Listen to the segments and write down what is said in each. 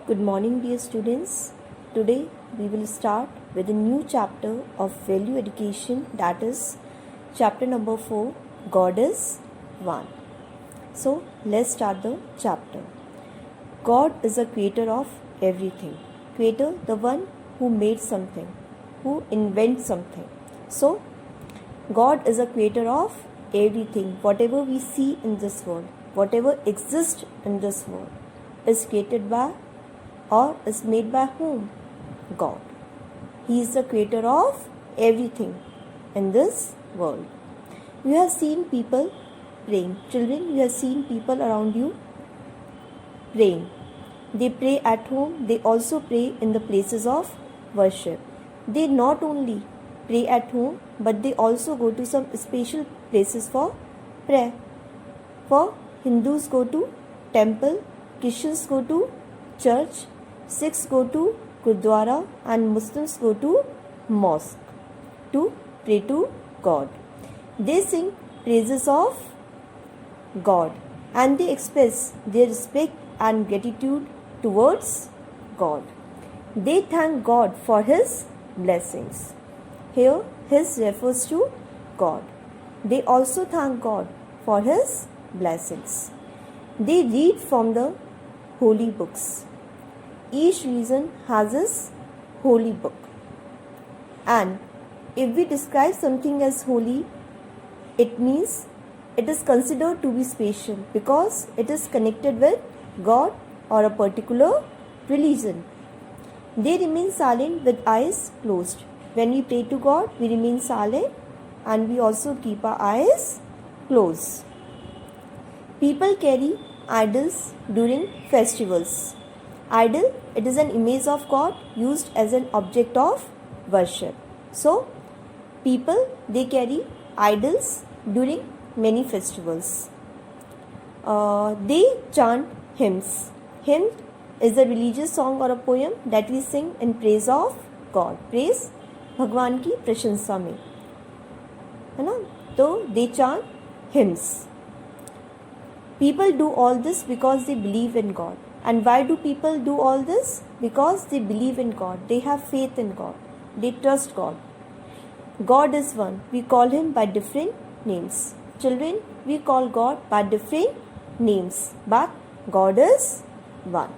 Good morning, dear students. Today we will start with a new chapter of value education, that is chapter number 4, God is One. So let's start the chapter. God is a creator of everything. Creator, the one who made something, who invents something. So God is a creator of everything. Whatever we see in this world, whatever exists in this world is created by or is made by whom? God. He is the creator of everything in this world. You have seen people praying. Children, you have seen people around you praying. They pray at home, they also pray in the places of worship. They not only pray at home, but they also go to some special places for prayer. For Hindus go to temple, Christians go to church, Sikhs go to Gurdwara, and Muslims go to mosque to pray to God. They sing praises of God and they express their respect and gratitude towards God. They thank God for His blessings. Here, His refers to God. They also thank God for His blessings. They read from the holy books. Each religion has its holy book. And if we describe something as holy, it means it is considered to be special because it is connected with God or a particular religion. They remain silent with eyes closed. When we pray to God, we remain silent and we also keep our eyes closed. People carry idols during festivals. Idol, it is an image of God used as an object of worship. So, people, they carry idols during many festivals. They chant hymns. Hymn is a religious song or a poem that we sing in praise of God. Praise भगवान की प्रशंसा में, है ना? तो they chant hymns. People do all this because they believe in God. And why do people do all this? Because they believe in God. They have faith in God. They trust God. God is one. We call Him by different names. Children, we call God by different names. But God is one.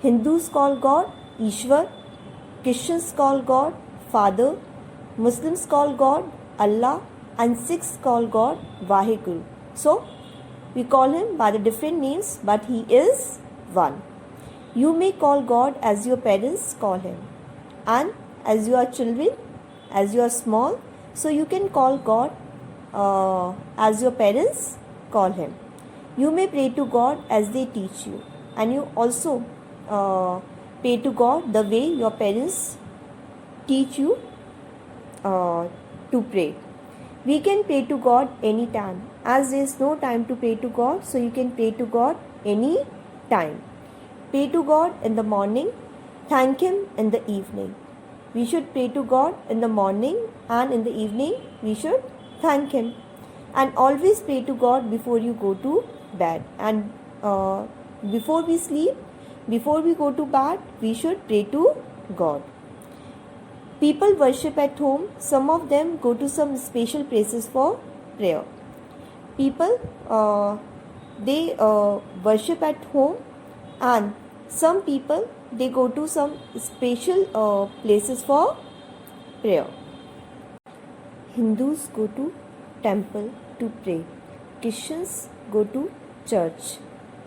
Hindus call God Ishwar. Christians call God Father. Muslims call God Allah. And Sikhs call God Vaheguru. So, we call Him by the different names, but He is one. You may call God as your parents call Him. And as you are children, as you are small, so you can call God as your parents call Him. You may pray to God as they teach you. And you also pray to God the way your parents teach you to pray. We can pray to God anytime. As there is no time to pray to God, so you can pray to God any time. Pray to God in the morning, thank Him in the evening. We should pray to God in the morning and in the evening we should thank Him. And always pray to God before you go to bed. And before we sleep, before we go to bed, we should pray to God. People worship at home. Some of them go to some special places for prayer. People, they worship at home, and some people, they go to some special places for prayer. Hindus go to temple to pray. Christians go to church.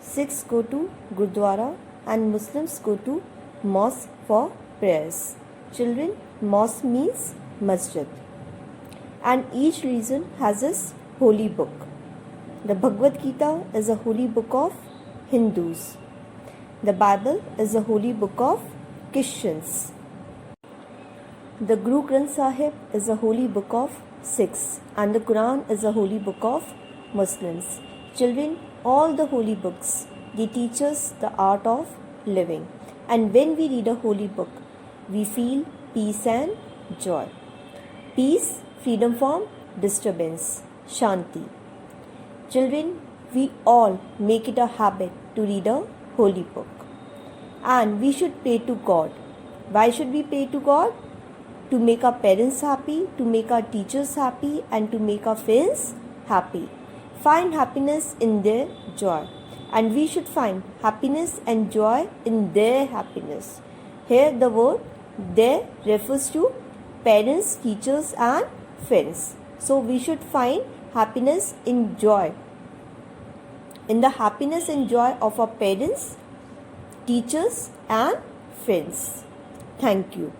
Sikhs go to Gurdwara, and Muslims go to mosque for prayers. Children, mosque means masjid. And each religion has its holy book. The Bhagavad Gita is a holy book of Hindus. The Bible is a holy book of Christians. The Guru Granth Sahib is a holy book of Sikhs. And the Quran is a holy book of Muslims. Children, all the holy books, they teach us the art of living. And when we read a holy book, we feel peace and joy. Peace, freedom from disturbance, Shanti. Children, we all make it a habit to read a holy book. and we should pray to God. Why should we pray to God? To make our parents happy, to make our teachers happy, and to make our friends happy. Find happiness in their joy, and we should find happiness and joy in their happiness. Here the word "their" refers to parents, teachers, and friends. So we should find happiness in joy, in the happiness and joy of our parents, teachers, and friends. Thank you.